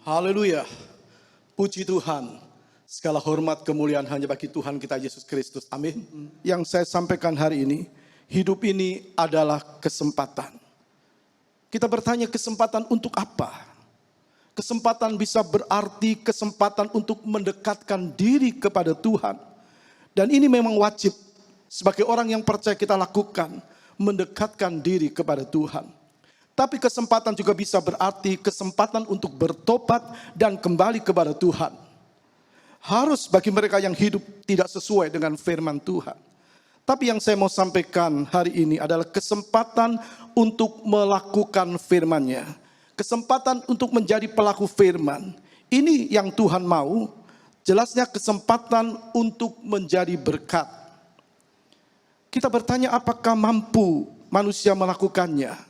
Haleluya. Puji Tuhan. Segala hormat kemuliaan hanya bagi Tuhan kita Yesus Kristus. Amin. Yang saya sampaikan hari ini, hidup ini adalah kesempatan. Kita bertanya kesempatan untuk apa? Kesempatan bisa berarti kesempatan untuk mendekatkan diri kepada Tuhan. Dan ini memang wajib sebagai orang yang percaya kita lakukan, mendekatkan diri kepada Tuhan. Tapi kesempatan juga bisa berarti kesempatan untuk bertobat dan kembali kepada Tuhan. Harus bagi mereka yang hidup tidak sesuai dengan firman Tuhan. Tapi yang saya mau sampaikan hari ini adalah kesempatan untuk melakukan firman-Nya. Kesempatan untuk menjadi pelaku firman. Ini yang Tuhan mau. Jelasnya kesempatan untuk menjadi berkat. Kita bertanya apakah mampu manusia melakukannya?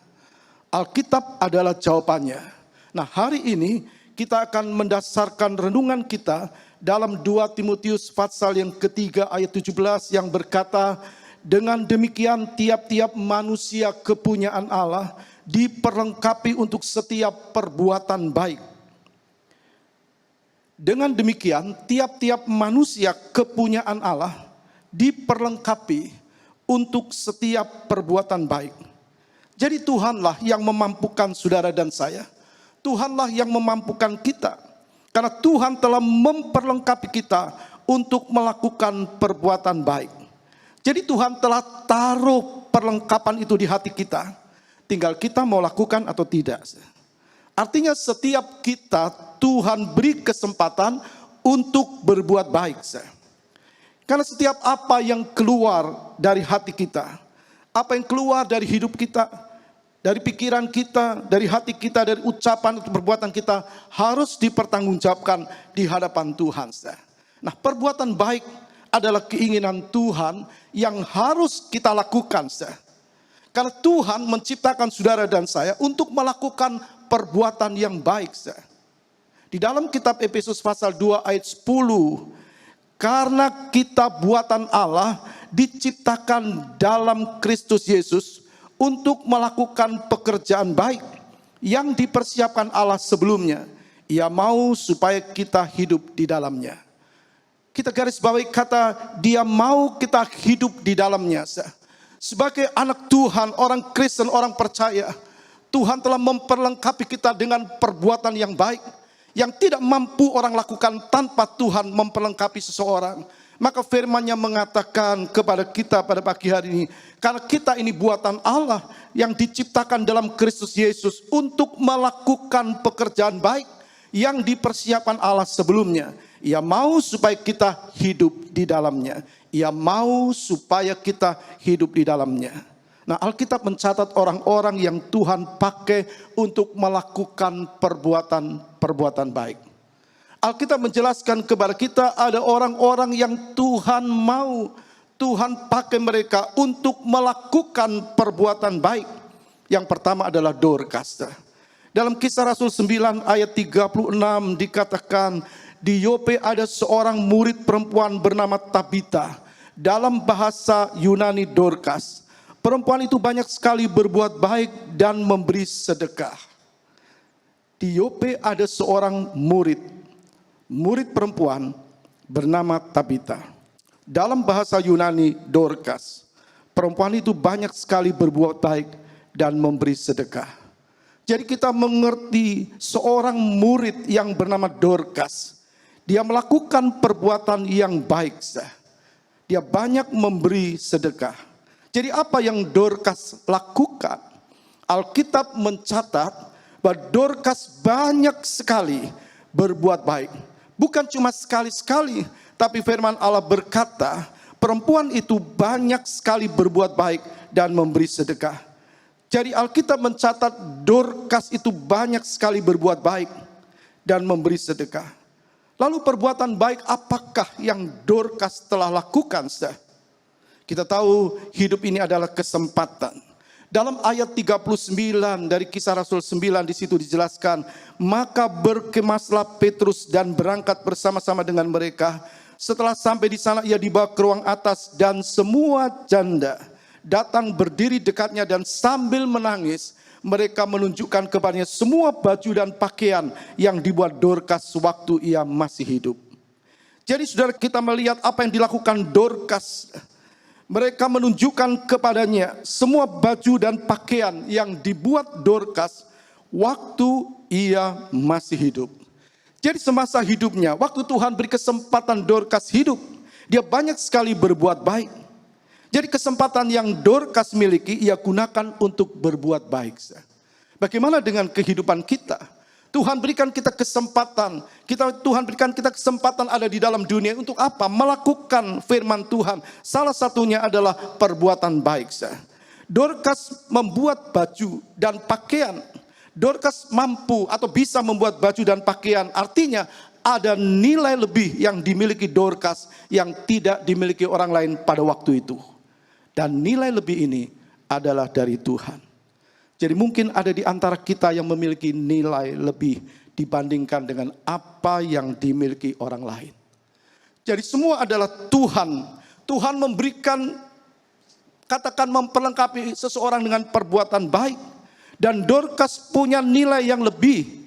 Alkitab adalah jawabannya. Nah, hari ini kita akan mendasarkan renungan kita dalam 2 Timotius pasal yang ketiga ayat 17 yang berkata, dengan demikian tiap-tiap manusia kepunyaan Allah diperlengkapi untuk setiap perbuatan baik. Dengan demikian tiap-tiap manusia kepunyaan Allah diperlengkapi untuk setiap perbuatan baik. Jadi Tuhanlah yang memampukan saudara dan saya. Tuhanlah yang memampukan kita. Karena Tuhan telah memperlengkapi kita untuk melakukan perbuatan baik. Jadi Tuhan telah taruh perlengkapan itu di hati kita. Tinggal kita mau lakukan atau tidak. Artinya setiap kita Tuhan beri kesempatan untuk berbuat baik. Karena setiap apa yang keluar dari hati kita, apa yang keluar dari hidup kita, dari pikiran kita, dari hati kita, dari ucapan atau perbuatan kita harus dipertanggungjawabkan di hadapan Tuhan. Nah, perbuatan baik adalah keinginan Tuhan yang harus kita lakukan. Karena Tuhan menciptakan saudara dan saya untuk melakukan perbuatan yang baik. Di dalam kitab Efesus pasal 2 ayat 10, karena kita buatan Allah diciptakan dalam Kristus Yesus untuk melakukan pekerjaan baik yang dipersiapkan Allah sebelumnya. Ia mau supaya kita hidup di dalamnya. Kita garis bawahi kata dia mau kita hidup di dalamnya. Sebagai anak Tuhan, orang Kristen, orang percaya, Tuhan telah memperlengkapi kita dengan perbuatan yang baik yang tidak mampu orang lakukan tanpa Tuhan memperlengkapi seseorang. Maka firman-Nya mengatakan kepada kita pada pagi hari ini, karena kita ini buatan Allah yang diciptakan dalam Kristus Yesus untuk melakukan pekerjaan baik yang dipersiapkan Allah sebelumnya. Ia mau supaya kita hidup di dalamnya. Ia mau supaya kita hidup di dalamnya. Nah, Alkitab mencatat orang-orang yang Tuhan pakai untuk melakukan perbuatan baik. Alkitab menjelaskan kepada kita ada orang-orang yang Tuhan mau, Tuhan pakai mereka untuk melakukan perbuatan baik. Yang pertama adalah Dorcas. Dalam Kisah Rasul 9 ayat 36 dikatakan, di Yope ada seorang murid perempuan bernama Tabita. Dalam bahasa Yunani Dorcas. Perempuan itu banyak sekali berbuat baik dan memberi sedekah. Di Yope ada seorang murid perempuan bernama Tabita. Dalam bahasa Yunani Dorcas. Perempuan itu banyak sekali berbuat baik dan memberi sedekah. Jadi kita mengerti seorang murid yang bernama Dorcas. Dia melakukan perbuatan yang baik. Dia banyak memberi sedekah. Jadi apa yang Dorcas lakukan? Alkitab mencatat bahwa Dorcas banyak sekali berbuat baik. Bukan cuma sekali-sekali, tapi firman Allah berkata, perempuan itu banyak sekali berbuat baik dan memberi sedekah. Jadi Alkitab mencatat Dorcas itu banyak sekali berbuat baik dan memberi sedekah. Lalu perbuatan baik apakah yang Dorcas telah lakukan? Kita tahu hidup ini adalah kesempatan. Dalam ayat 39 dari Kisah Rasul 9 di situ dijelaskan, maka berkemaslah Petrus dan berangkat bersama-sama dengan mereka. Setelah sampai di sana ia dibawa ke ruang atas dan semua janda datang berdiri dekatnya dan sambil menangis mereka menunjukkan kepadanya semua baju dan pakaian yang dibuat Dorcas waktu ia masih hidup. Jadi saudara, kita melihat apa yang dilakukan Dorcas. Mereka menunjukkan kepadanya semua baju dan pakaian yang dibuat Dorcas waktu ia masih hidup. Jadi semasa hidupnya, waktu Tuhan beri kesempatan Dorcas hidup, dia banyak sekali berbuat baik. Jadi kesempatan yang Dorcas miliki, ia gunakan untuk berbuat baik. Bagaimana dengan kehidupan kita? Tuhan berikan kita kesempatan. Tuhan berikan kita kesempatan ada di dalam dunia untuk apa? Melakukan firman Tuhan. Salah satunya adalah perbuatan baik. Dorcas membuat baju dan pakaian. Dorcas mampu atau bisa membuat baju dan pakaian. Artinya ada nilai lebih yang dimiliki Dorcas yang tidak dimiliki orang lain pada waktu itu. Dan nilai lebih ini adalah dari Tuhan. Jadi mungkin ada di antara kita yang memiliki nilai lebih dibandingkan dengan apa yang dimiliki orang lain. Jadi semua adalah Tuhan. Tuhan memberikan, katakan memperlengkapi seseorang dengan perbuatan baik. Dan Dorcas punya nilai yang lebih.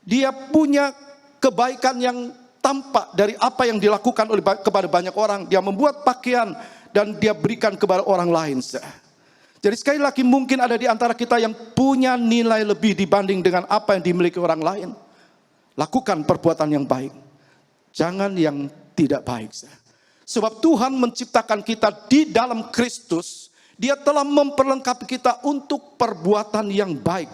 Dia punya kebaikan yang tampak dari apa yang dilakukan kepada banyak orang. Dia membuat pakaian dan dia berikan kepada orang lain. Jadi sekali lagi mungkin ada di antara kita yang punya nilai lebih dibanding dengan apa yang dimiliki orang lain. Lakukan perbuatan yang baik. Jangan yang tidak baik. Sebab Tuhan menciptakan kita di dalam Kristus. Dia telah memperlengkapi kita untuk perbuatan yang baik.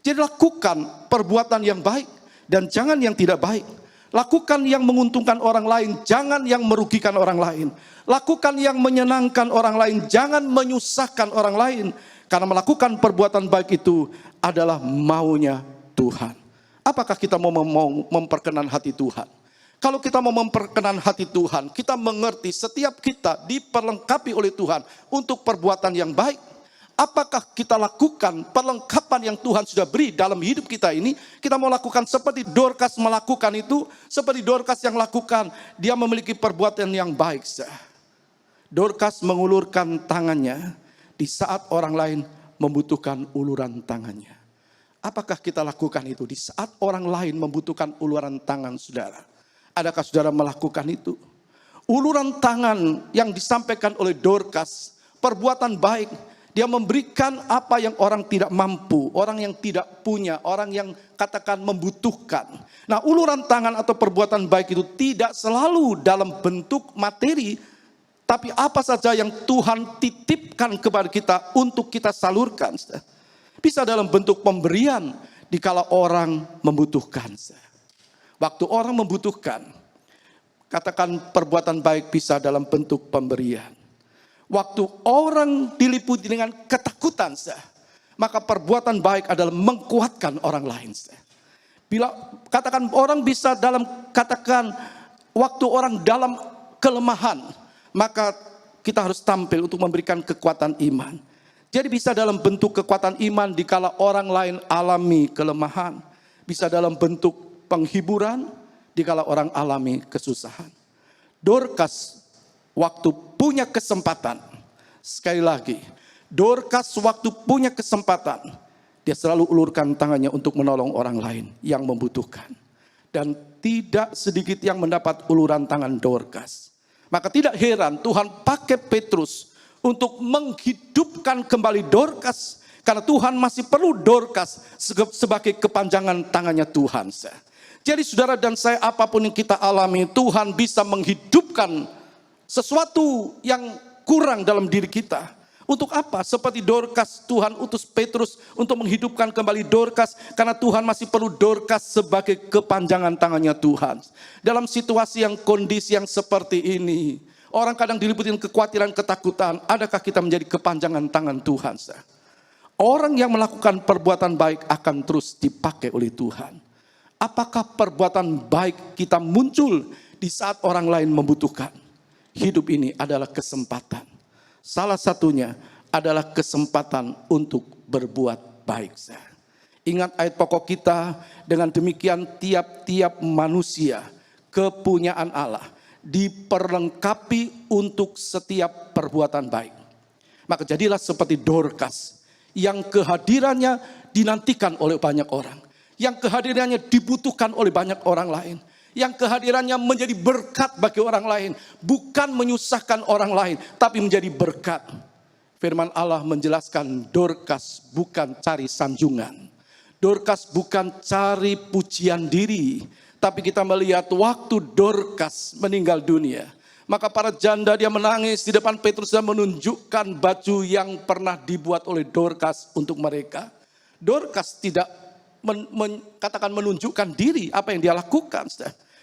Jadi lakukan perbuatan yang baik dan jangan yang tidak baik. Lakukan yang menguntungkan orang lain, jangan yang merugikan orang lain. Lakukan yang menyenangkan orang lain, jangan menyusahkan orang lain. Karena melakukan perbuatan baik itu adalah maunya Tuhan. Apakah kita mau memperkenan hati Tuhan? Kalau kita mau memperkenan hati Tuhan, kita mengerti setiap kita diperlengkapi oleh Tuhan untuk perbuatan yang baik. Apakah kita lakukan perlengkapan yang Tuhan sudah beri dalam hidup kita ini? Kita mau lakukan seperti Dorcas melakukan itu, seperti Dorcas yang lakukan, dia memiliki perbuatan yang baik. Dorcas mengulurkan tangannya di saat orang lain membutuhkan uluran tangannya. Apakah kita lakukan itu di saat orang lain membutuhkan uluran tangan saudara? Adakah saudara melakukan itu? Uluran tangan yang disampaikan oleh Dorcas, perbuatan baik. Dia memberikan apa yang orang tidak mampu, orang yang tidak punya, orang yang katakan membutuhkan. Nah, uluran tangan atau perbuatan baik itu tidak selalu dalam bentuk materi, tapi apa saja yang Tuhan titipkan kepada kita untuk kita salurkan. Bisa dalam bentuk pemberian dikala orang membutuhkan. Waktu orang membutuhkan, katakan perbuatan baik bisa dalam bentuk pemberian. Waktu orang diliputi dengan ketakutan, maka perbuatan baik adalah mengkuatkan orang lain. Bila katakan orang bisa katakan waktu orang dalam kelemahan, maka kita harus tampil untuk memberikan kekuatan iman. Jadi bisa dalam bentuk kekuatan iman dikala orang lain alami kelemahan, bisa dalam bentuk penghiburan dikala orang alami kesusahan. Dorcas waktu punya kesempatan, sekali lagi, Dorcas waktu punya kesempatan, dia selalu ulurkan tangannya untuk menolong orang lain yang membutuhkan. Dan tidak sedikit yang mendapat uluran tangan Dorcas. Maka tidak heran Tuhan pakai Petrus untuk menghidupkan kembali Dorcas. Karena Tuhan masih perlu Dorcas sebagai kepanjangan tangannya Tuhan. Jadi saudara dan saya, apapun yang kita alami, Tuhan bisa menghidupkan sesuatu yang kurang dalam diri kita. Untuk apa? Seperti Dorcas, Tuhan utus Petrus untuk menghidupkan kembali Dorcas. Karena Tuhan masih perlu Dorcas sebagai kepanjangan tangannya Tuhan. Dalam situasi yang kondisi yang seperti ini, orang kadang diliputi dengan kekhawatiran, ketakutan. Adakah kita menjadi kepanjangan tangan Tuhan? Orang yang melakukan perbuatan baik akan terus dipakai oleh Tuhan. Apakah perbuatan baik kita muncul di saat orang lain membutuhkan? Hidup ini adalah kesempatan. Salah satunya adalah kesempatan untuk berbuat baik. Ingat ayat pokok kita, dengan demikian tiap-tiap manusia kepunyaan Allah diperlengkapi untuk setiap perbuatan baik. Maka jadilah seperti Dorcas yang kehadirannya dinantikan oleh banyak orang, yang kehadirannya dibutuhkan oleh banyak orang lain, yang kehadirannya menjadi berkat bagi orang lain, bukan menyusahkan orang lain, tapi menjadi berkat. Firman Allah menjelaskan Dorcas bukan cari sanjungan, Dorcas bukan cari pujian diri, tapi kita melihat waktu Dorcas meninggal dunia, maka para janda dia menangis di depan Petrus dan menunjukkan baju yang pernah dibuat oleh Dorcas untuk mereka. Dorcas tidak katakan menunjukkan diri apa yang dia lakukan.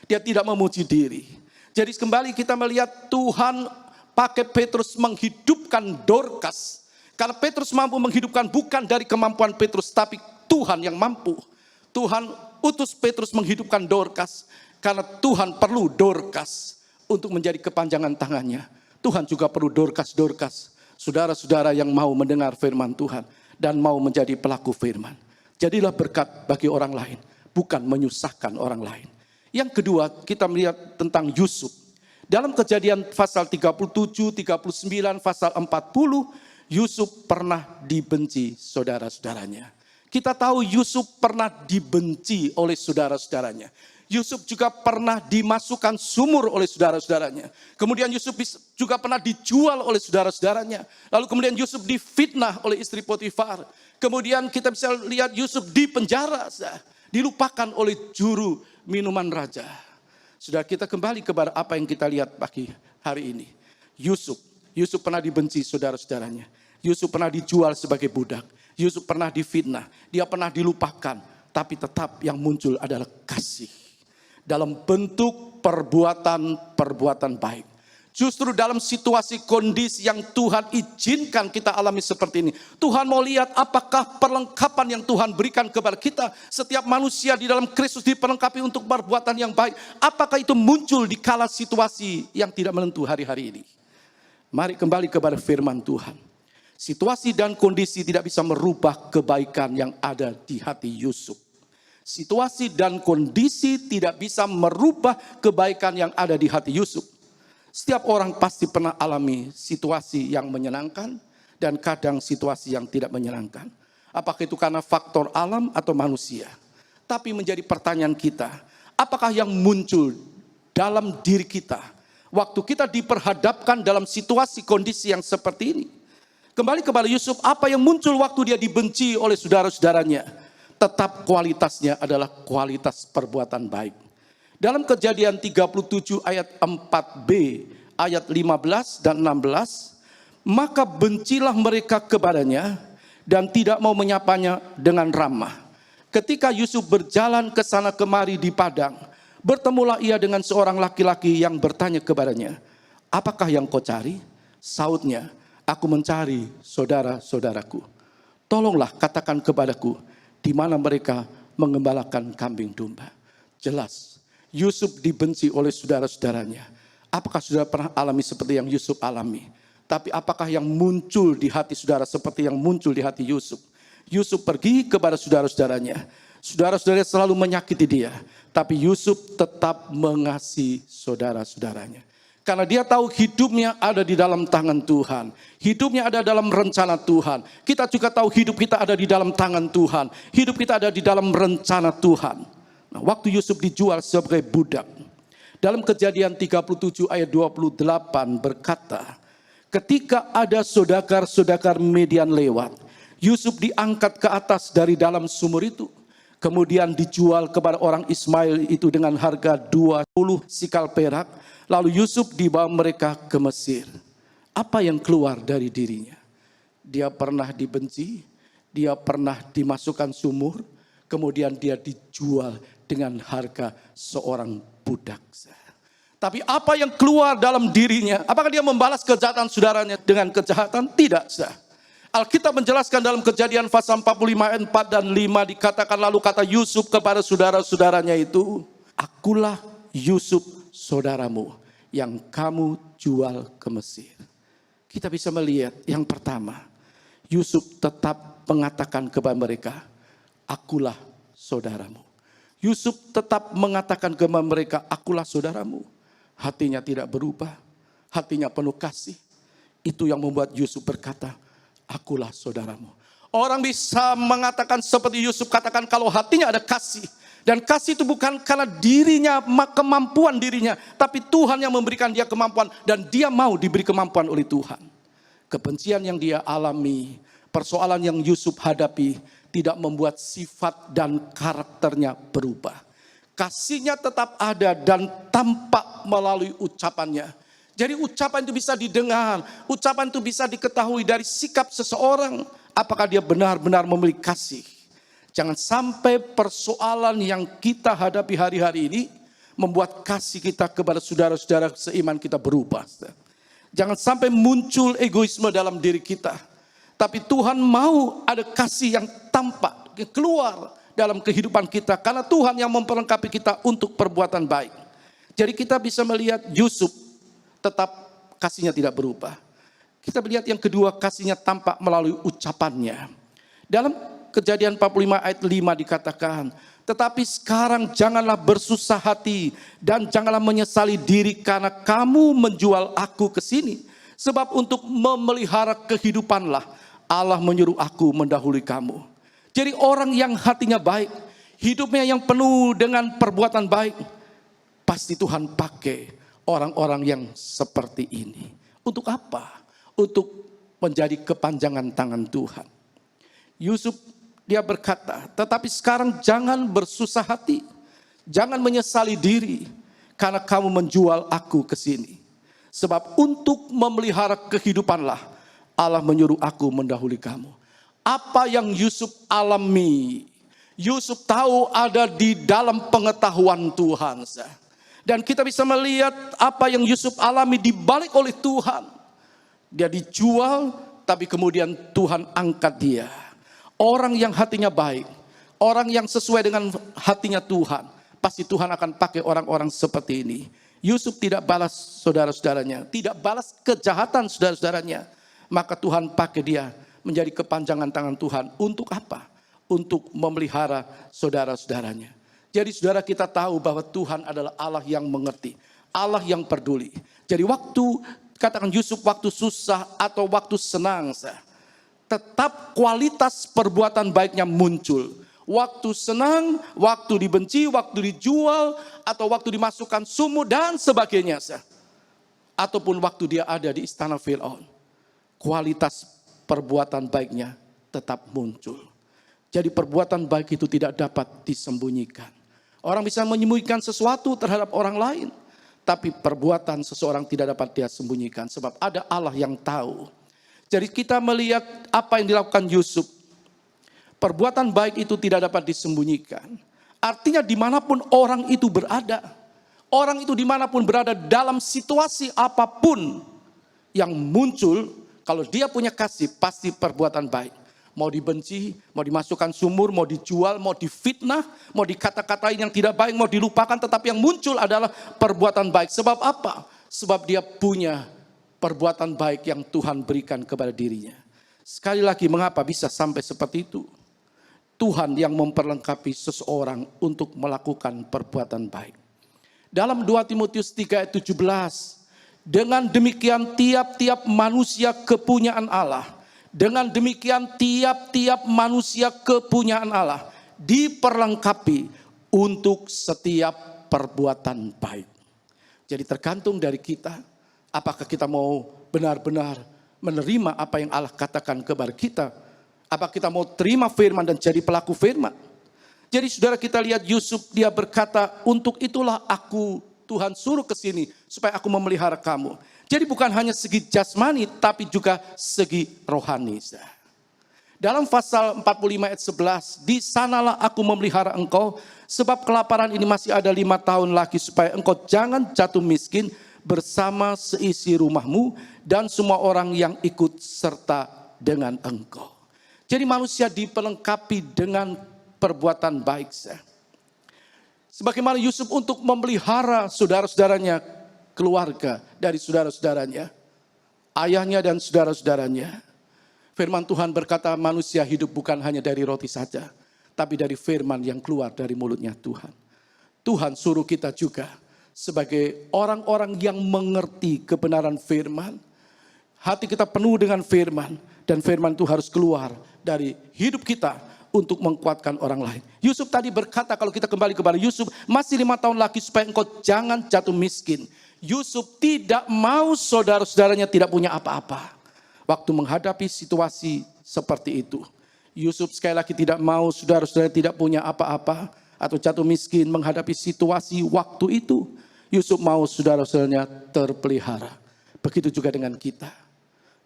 Dia tidak memuji diri. Jadi kembali kita melihat Tuhan pakai Petrus menghidupkan Dorcas. Karena Petrus mampu menghidupkan bukan dari kemampuan Petrus, tapi Tuhan yang mampu. Tuhan utus Petrus menghidupkan Dorcas karena Tuhan perlu Dorcas untuk menjadi kepanjangan tangannya. Tuhan juga perlu Dorcas, saudara-saudara yang mau mendengar firman Tuhan dan mau menjadi pelaku firman. Jadilah berkat bagi orang lain, bukan menyusahkan orang lain. Yang kedua, kita melihat tentang Yusuf. Dalam Kejadian pasal 37, 39, pasal 40, Yusuf pernah dibenci saudara-saudaranya. Kita tahu Yusuf pernah dibenci oleh saudara-saudaranya. Yusuf juga pernah dimasukkan sumur oleh saudara-saudaranya. Kemudian Yusuf juga pernah dijual oleh saudara-saudaranya. Lalu kemudian Yusuf difitnah oleh istri Potifar. Kemudian kita bisa lihat Yusuf di penjara, dilupakan oleh juru minuman raja. Sudah, kita kembali kepada apa yang kita lihat pagi hari ini. Yusuf pernah dibenci saudara-saudaranya. Yusuf pernah dijual sebagai budak. Yusuf pernah difitnah. Dia pernah dilupakan. Tapi tetap yang muncul adalah kasih. Dalam bentuk perbuatan baik. Justru dalam situasi kondisi yang Tuhan izinkan kita alami seperti ini, Tuhan mau lihat apakah perlengkapan yang Tuhan berikan kepada kita. Setiap manusia di dalam Kristus diperlengkapi untuk perbuatan yang baik. Apakah itu muncul di kala situasi yang tidak menentu hari-hari ini? Mari kembali kepada firman Tuhan. Situasi dan kondisi tidak bisa merubah kebaikan yang ada di hati Yusuf. Situasi dan kondisi tidak bisa merubah kebaikan yang ada di hati Yusuf. Setiap orang pasti pernah alami situasi yang menyenangkan dan kadang situasi yang tidak menyenangkan. Apakah itu karena faktor alam atau manusia? Tapi menjadi pertanyaan kita, apakah yang muncul dalam diri kita waktu kita diperhadapkan dalam situasi kondisi yang seperti ini? Kembali kepada Yusuf, apa yang muncul waktu dia dibenci oleh saudara-saudaranya? Tetap kualitasnya adalah kualitas perbuatan baik. Dalam Kejadian 37 ayat 4b, ayat 15 dan 16, maka bencilah mereka kepadanya dan tidak mau menyapanya dengan ramah. Ketika Yusuf berjalan ke sana kemari di padang, bertemulah ia dengan seorang laki-laki yang bertanya kepadanya, "Apakah yang kau cari?" Sautnya, "Aku mencari saudara-saudaraku. Tolonglah katakan kepadaku, di mana mereka mengembalakan kambing domba." Jelas, Yusuf dibenci oleh saudara-saudaranya. Apakah saudara pernah alami seperti yang Yusuf alami? Tapi apakah yang muncul di hati saudara seperti yang muncul di hati Yusuf? Yusuf pergi kepada saudara-saudaranya. Saudara-saudaranya selalu menyakiti dia. Tapi Yusuf tetap mengasihi saudara-saudaranya. Karena dia tahu hidupnya ada di dalam tangan Tuhan. Hidupnya ada dalam rencana Tuhan. Kita juga tahu hidup kita ada di dalam tangan Tuhan. Hidup kita ada di dalam rencana Tuhan. Nah, waktu Yusuf dijual sebagai budak, dalam Kejadian 37 ayat 28 berkata, ketika ada saudagar-saudagar Midian lewat, Yusuf diangkat ke atas dari dalam sumur itu. Kemudian dijual kepada orang Ismail itu dengan harga 20 sikal perak. Lalu Yusuf dibawa mereka ke Mesir. Apa yang keluar dari dirinya? Dia pernah dibenci, dia pernah dimasukkan sumur, kemudian dia dijual dengan harga seorang budak. Tapi apa yang keluar dalam dirinya? Apakah dia membalas kejahatan saudaranya dengan kejahatan? Tidak. Alkitab menjelaskan dalam Kejadian pasal 45 ayat 4 dan 5 dikatakan, lalu kata Yusuf kepada saudara-saudaranya itu, "Akulah Yusuf saudaramu yang kamu jual ke Mesir." Kita bisa melihat yang pertama, Yusuf tetap mengatakan kepada mereka, "Akulah saudaramu." Yusuf tetap mengatakan kepada mereka, "Akulah saudaramu." Hatinya tidak berubah, hatinya penuh kasih. Itu yang membuat Yusuf berkata, "Akulah saudaramu." Orang bisa mengatakan seperti Yusuf katakan kalau hatinya ada kasih. Dan kasih itu bukan karena dirinya, kemampuan dirinya. Tapi Tuhan yang memberikan dia kemampuan. Dan dia mau diberi kemampuan oleh Tuhan. Kebencian yang dia alami, persoalan yang Yusuf hadapi, tidak membuat sifat dan karakternya berubah. Kasihnya tetap ada dan tampak melalui ucapannya. Jadi ucapan itu bisa didengar, ucapan itu bisa diketahui dari sikap seseorang. Apakah dia benar-benar memiliki kasih. Jangan sampai persoalan yang kita hadapi hari-hari ini membuat kasih kita kepada saudara-saudara seiman kita berubah. Jangan sampai muncul egoisme dalam diri kita. Tapi Tuhan mau ada kasih yang tampak, keluar dalam kehidupan kita. Karena Tuhan yang memperlengkapi kita untuk perbuatan baik. Jadi kita bisa melihat Yusuf tetap kasihnya tidak berubah. Kita melihat yang kedua, kasihnya tampak melalui ucapannya. Dalam Kejadian 45 ayat 5 dikatakan, tetapi sekarang janganlah bersusah hati dan janganlah menyesali diri karena kamu menjual aku ke sini. Sebab untuk memelihara kehidupanlah Allah menyuruh aku mendahului kamu. Jadi orang yang hatinya baik, hidupnya yang penuh dengan perbuatan baik, pasti Tuhan pakai orang-orang yang seperti ini. Untuk apa? Untuk menjadi kepanjangan tangan Tuhan. Yusuf dia berkata, tetapi sekarang jangan bersusah hati, jangan menyesali diri karena kamu menjual aku ke sini. Sebab untuk memelihara kehidupanlah Allah menyuruh aku mendahului kamu. Apa yang Yusuf alami, Yusuf tahu ada di dalam pengetahuan Tuhan. Dan kita bisa melihat apa yang Yusuf alami dibalik oleh Tuhan. Dia dijual, tapi kemudian Tuhan angkat dia. Orang yang hatinya baik, orang yang sesuai dengan hatinya Tuhan, pasti Tuhan akan pakai orang-orang seperti ini. Yusuf tidak balas saudara-saudaranya, tidak balas kejahatan saudara-saudaranya. Maka Tuhan pakai dia menjadi kepanjangan tangan Tuhan. Untuk apa? Untuk memelihara saudara-saudaranya. Jadi saudara kita tahu bahwa Tuhan adalah Allah yang mengerti, Allah yang peduli. Jadi waktu, katakan Yusuf waktu susah atau waktu senang, tetap kualitas perbuatan baiknya muncul. Waktu senang, waktu dibenci, waktu dijual, atau waktu dimasukkan sumur dan sebagainya. Ataupun waktu dia ada di istana Firaun. Kualitas perbuatan baiknya tetap muncul. Jadi perbuatan baik itu tidak dapat disembunyikan. Orang bisa menyembunyikan sesuatu terhadap orang lain. Tapi perbuatan seseorang tidak dapat dia sembunyikan. Sebab ada Allah yang tahu. Jadi kita melihat apa yang dilakukan Yusuf. Perbuatan baik itu tidak dapat disembunyikan. Artinya dimanapun orang itu berada. Orang itu dimanapun berada dalam situasi apapun yang muncul. Kalau dia punya kasih pasti perbuatan baik. Mau dibenci, mau dimasukkan sumur, mau dijual, mau difitnah, mau dikata-katain yang tidak baik, mau dilupakan. Tetapi yang muncul adalah perbuatan baik. Sebab apa? Sebab dia punya perbuatan baik yang Tuhan berikan kepada dirinya. Sekali lagi, mengapa bisa sampai seperti itu? Tuhan yang memperlengkapi seseorang untuk melakukan perbuatan baik. Dalam 2 Timotius 3 ayat 17, dengan demikian tiap-tiap manusia kepunyaan Allah, dengan demikian tiap-tiap manusia kepunyaan Allah diperlengkapi untuk setiap perbuatan baik. Jadi tergantung dari kita. Apakah kita mau benar-benar menerima apa yang Allah katakan kepada kita? Apakah kita mau terima firman dan jadi pelaku firman? Jadi saudara kita lihat Yusuf, dia berkata, untuk itulah aku Tuhan suruh ke sini supaya aku memelihara kamu. Jadi bukan hanya segi jasmani tapi juga segi rohani. Dalam pasal 45 ayat 11, di sanalah aku memelihara engkau sebab kelaparan ini masih ada 5 tahun lagi supaya engkau jangan jatuh miskin bersama seisi rumahmu dan semua orang yang ikut serta dengan engkau. Jadi manusia diperlengkapi dengan perbuatan baik. Sebagaimana Yusuf untuk memelihara saudara-saudaranya, keluarga dari saudara-saudaranya, ayahnya dan saudara-saudaranya. Firman Tuhan berkata manusia hidup bukan hanya dari roti saja, tapi dari firman yang keluar dari mulutnya Tuhan. Tuhan suruh kita juga sebagai orang-orang yang mengerti kebenaran firman, Hati kita penuh dengan firman. Dan firman itu harus keluar dari hidup kita untuk menguatkan orang lain. Yusuf tadi berkata, kalau kita kembali kepada Yusuf, masih 5 tahun lagi supaya engkau jangan jatuh miskin. Yusuf tidak mau saudara-saudaranya tidak punya apa-apa. Waktu menghadapi situasi seperti itu. Yusuf sekali lagi tidak mau saudara-saudaranya tidak punya apa-apa. Atau jatuh miskin menghadapi situasi waktu itu. Yusuf mau saudara-saudaranya terpelihara. Begitu juga dengan kita.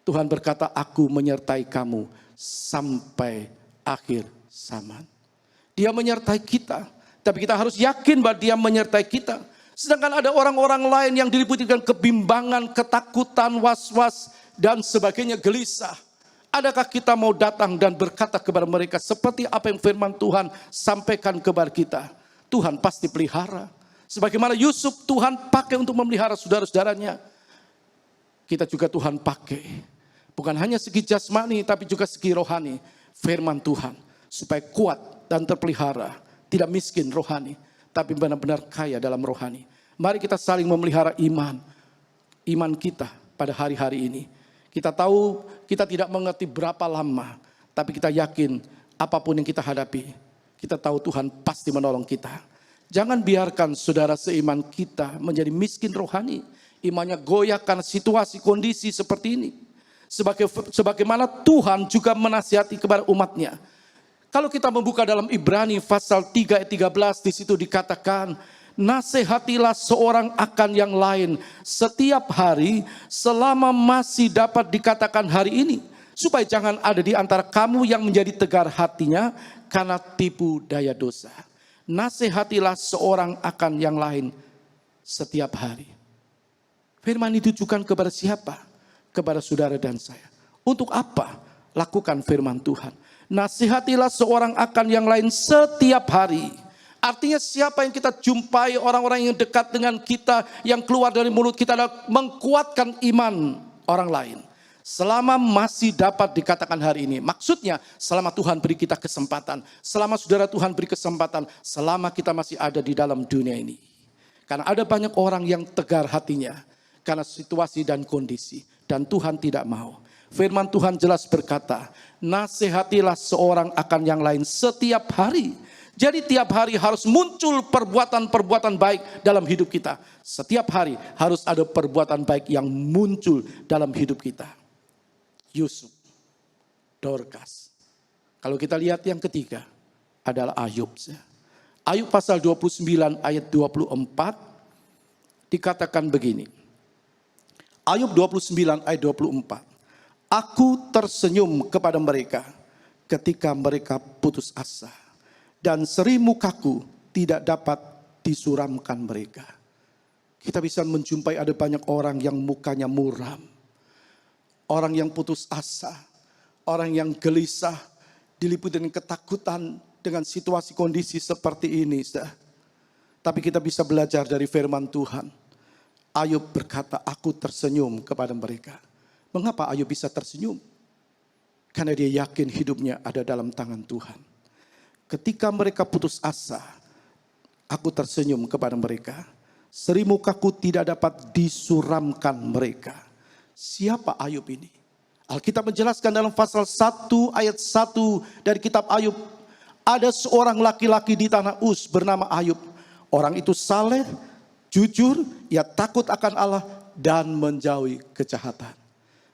Tuhan berkata, aku menyertai kamu sampai akhir zaman. Dia menyertai kita. Tapi kita harus yakin bahwa dia menyertai kita. Sedangkan ada orang-orang lain yang diliputi dengan kebimbangan, ketakutan, was-was, dan sebagainya, gelisah. Adakah kita mau datang dan berkata kepada mereka seperti apa yang firman Tuhan sampaikan kepada kita? Tuhan pasti pelihara. Sebagaimana Yusuf Tuhan pakai untuk memelihara saudara-saudaranya. Kita juga Tuhan pakai. Bukan hanya segi jasmani tapi juga segi rohani. Firman Tuhan supaya kuat dan terpelihara. Tidak miskin rohani. Tapi benar-benar kaya dalam rohani. Mari kita saling memelihara iman. Iman kita pada hari-hari ini. Kita tahu kita tidak mengerti berapa lama. Tapi kita yakin apapun yang kita hadapi. Kita tahu Tuhan pasti menolong kita. Jangan biarkan saudara seiman kita menjadi miskin rohani. Imannya goyah karena situasi kondisi seperti ini. Sebagaimana Tuhan juga menasihati kepada umatnya. Kalau kita membuka dalam Ibrani pasal 3 ayat 13, di situ dikatakan, nasihatilah seorang akan yang lain setiap hari selama masih dapat dikatakan hari ini. Supaya jangan ada di antara kamu yang menjadi tegar hatinya karena tipu daya dosa. Nasihatilah seorang akan yang lain setiap hari. Firman ditujukan kepada siapa? Kepada saudara dan saya. Untuk apa? Lakukan firman Tuhan. Nasihatilah seorang akan yang lain setiap hari. Artinya siapa yang kita jumpai, orang-orang yang dekat dengan kita, yang keluar dari mulut kita adalah mengkuatkan iman orang lain. Selama masih dapat dikatakan hari ini. Maksudnya selama Tuhan beri kita kesempatan. Selama saudara Tuhan beri kesempatan. Selama kita masih ada di dalam dunia ini. Karena ada banyak orang yang tegar hatinya. Karena situasi dan kondisi. Dan Tuhan tidak mau. Firman Tuhan jelas berkata, nasihatilah seorang akan yang lain setiap hari. Jadi tiap hari harus muncul perbuatan-perbuatan baik dalam hidup kita. Setiap hari harus ada perbuatan baik yang muncul dalam hidup kita. Yusuf, Dorcas. Kalau kita lihat yang ketiga adalah Ayub. Ayub pasal 29 ayat 24 dikatakan begini. Ayub 29 ayat 24. Aku tersenyum kepada mereka ketika mereka putus asa. Dan seri mukaku tidak dapat disuramkan mereka. Kita bisa menjumpai ada banyak orang yang mukanya muram. Orang yang putus asa. Orang yang gelisah. Diliputi dengan ketakutan dengan situasi kondisi seperti ini. Tapi kita bisa belajar dari firman Tuhan. Ayub berkata, aku tersenyum kepada mereka. Mengapa Ayub bisa tersenyum? Karena dia yakin hidupnya ada dalam tangan Tuhan. Ketika mereka putus asa, aku tersenyum kepada mereka. Seri mukaku tidak dapat disuramkan mereka. Siapa Ayub ini? Alkitab menjelaskan dalam pasal 1 ayat 1 dari kitab Ayub. Ada seorang laki-laki di tanah Uz bernama Ayub. Orang itu saleh, jujur, ia takut akan Allah dan menjauhi kejahatan.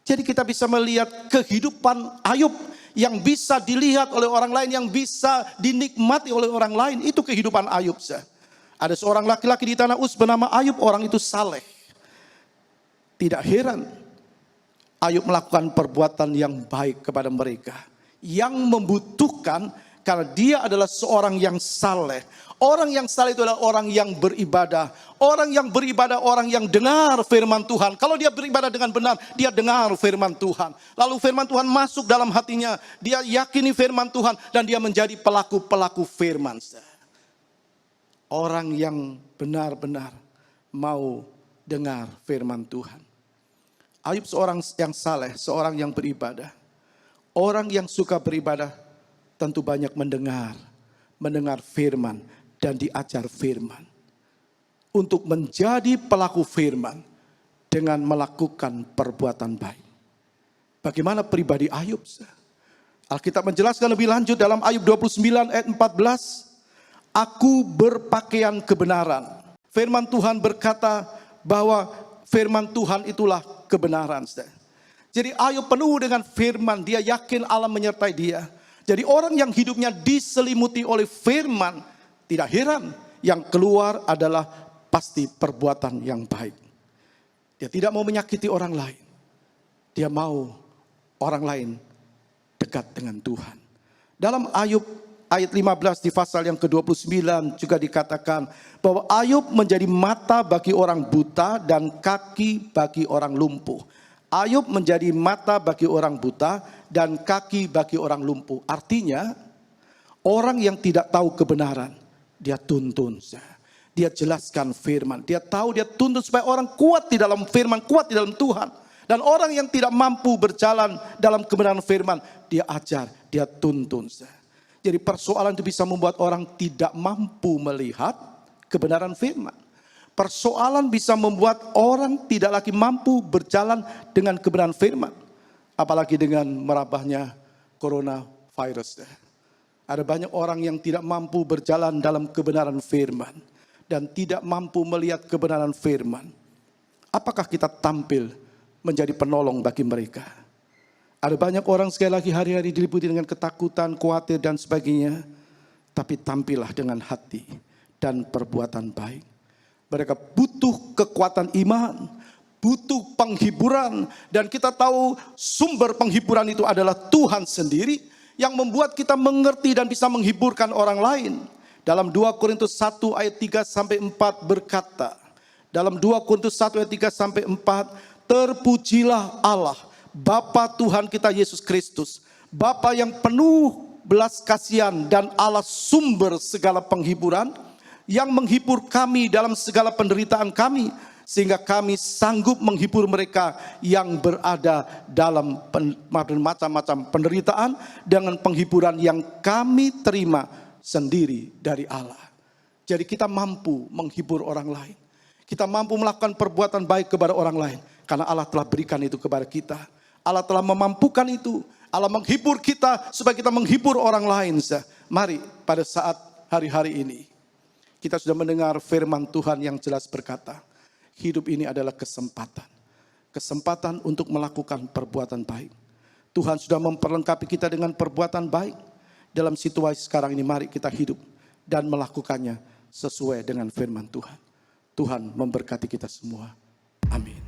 Jadi kita bisa melihat kehidupan Ayub yang bisa dilihat oleh orang lain, yang bisa dinikmati oleh orang lain. Itu kehidupan Ayub. Ada seorang laki-laki di tanah Uz bernama Ayub, orang itu saleh. Tidak heran Ayub melakukan perbuatan yang baik kepada mereka. Yang membutuhkan karena dia adalah seorang yang saleh. Orang yang saleh itu adalah orang yang beribadah. Orang yang beribadah, orang yang dengar firman Tuhan. Kalau dia beribadah dengan benar, dia dengar firman Tuhan. Lalu firman Tuhan masuk dalam hatinya. Dia yakini firman Tuhan dan dia menjadi pelaku-pelaku firman. Orang yang benar-benar mau dengar firman Tuhan. Ayub seorang yang saleh, seorang yang beribadah. Orang yang suka beribadah tentu banyak mendengar firman dan diajar firman. Untuk menjadi pelaku firman dengan melakukan perbuatan baik. Bagaimana pribadi Ayub? Alkitab menjelaskan lebih lanjut dalam Ayub 29 ayat 14. Aku berpakaian kebenaran. Firman Tuhan berkata bahwa firman Tuhan itulah kebenaran. Jadi Ayub penuh dengan firman, dia yakin Allah menyertai dia. Jadi orang yang hidupnya diselimuti oleh firman, tidak heran yang keluar adalah pasti perbuatan yang baik. Dia tidak mau menyakiti orang lain. Dia mau orang lain dekat dengan Tuhan. Dalam Ayub ayat 15 di pasal yang ke-29 juga dikatakan bahwa Ayub menjadi mata bagi orang buta dan kaki bagi orang lumpuh. Ayub menjadi mata bagi orang buta dan kaki bagi orang lumpuh. Artinya orang yang tidak tahu kebenaran, dia tuntun. Dia jelaskan firman. Dia tahu, dia tuntun supaya orang kuat di dalam firman, kuat di dalam Tuhan. Dan orang yang tidak mampu berjalan dalam kebenaran firman, dia ajar, dia tuntun. Jadi persoalan itu bisa membuat orang tidak mampu melihat kebenaran firman. Persoalan bisa membuat orang tidak lagi mampu berjalan dengan kebenaran firman. Apalagi dengan merabahnya coronavirus. Ada banyak orang yang tidak mampu berjalan dalam kebenaran firman. Dan tidak mampu melihat kebenaran firman. Apakah kita tampil menjadi penolong bagi mereka? Ada banyak orang sekali lagi hari-hari diliputi dengan ketakutan, khawatir dan sebagainya. Tapi tampillah dengan hati dan perbuatan baik. Mereka butuh kekuatan iman, butuh penghiburan. Dan kita tahu sumber penghiburan itu adalah Tuhan sendiri yang membuat kita mengerti dan bisa menghiburkan orang lain. Dalam 2 Korintus 1 ayat 3 sampai 4 berkata, dalam 2 Korintus 1 ayat 3 sampai 4, terpujilah Allah, Bapa Tuhan kita Yesus Kristus, Bapa yang penuh belas kasihan dan Allah sumber segala penghiburan, yang menghibur kami dalam segala penderitaan kami, sehingga kami sanggup menghibur mereka yang berada dalam macam-macam penderitaan dengan penghiburan yang kami terima sendiri dari Allah. Jadi kita mampu menghibur orang lain. Kita mampu melakukan perbuatan baik kepada orang lain. Karena Allah telah berikan itu kepada kita. Allah telah memampukan itu. Allah menghibur kita supaya kita menghibur orang lain. Mari pada saat hari-hari ini, kita sudah mendengar firman Tuhan yang jelas berkata, hidup ini adalah kesempatan. Kesempatan untuk melakukan perbuatan baik. Tuhan sudah memperlengkapi kita dengan perbuatan baik. Dalam situasi sekarang ini mari kita hidup dan melakukannya sesuai dengan firman Tuhan. Tuhan memberkati kita semua. Amin.